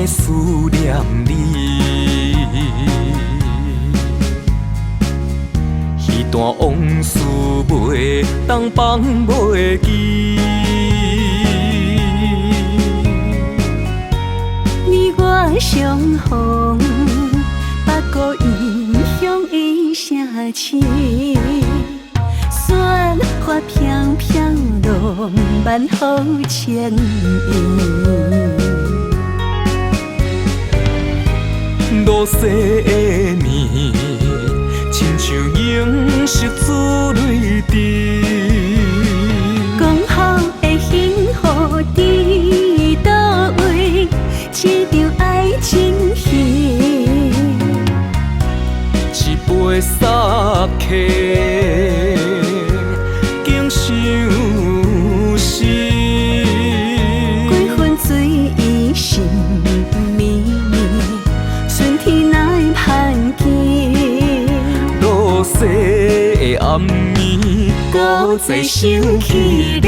在思念你，彼段往事袂当放袂记。你我相逢，北国异乡的城市，雪花飘飘，浪漫好情意。落雪的暝，亲像凝视珠泪滴。讲好的幸福伫倒位？这场爱情戏，一杯煞客，竟相思。几分醉意心绵绵，春天哪会盼见？落雪的暗暝，搁再想起你。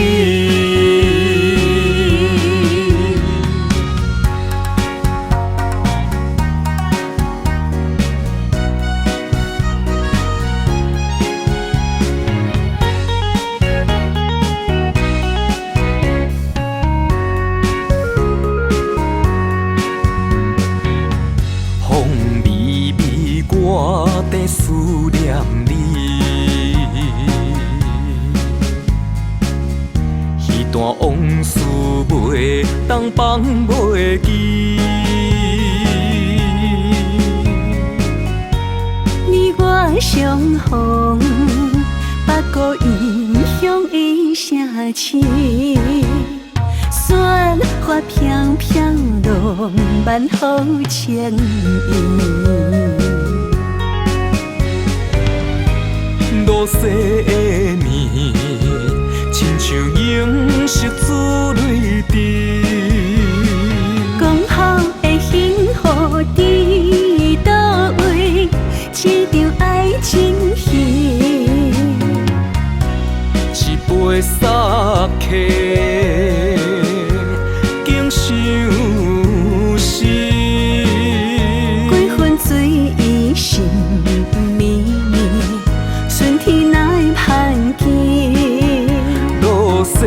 我在思念你，彼段往事袂当放袂记。你我相逢，北国异乡的城市，雪花飘飘，浪漫好情意。落雪的暝，亲像凝视珠泪滴。讲好的幸福伫倒位？这场爱情戏，一杯煞客，竟相思。几分醉意心绵绵，春天哪会盼见？落雪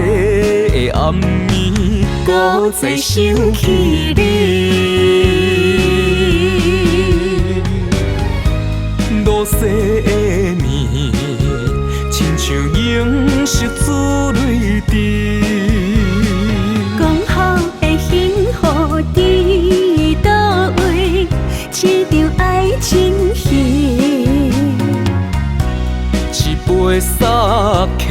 的暗暝，搁再想起你。落雪的暝，亲像凝视珠泪滴。讲好的幸福伫倒位？这场爱情戏，一杯煞客，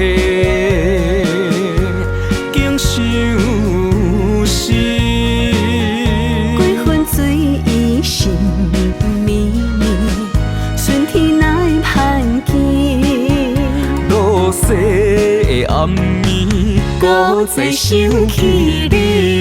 竟相思。几分醉意心绵绵，春天哪会盼见？落雪的暗暝，搁再想起你。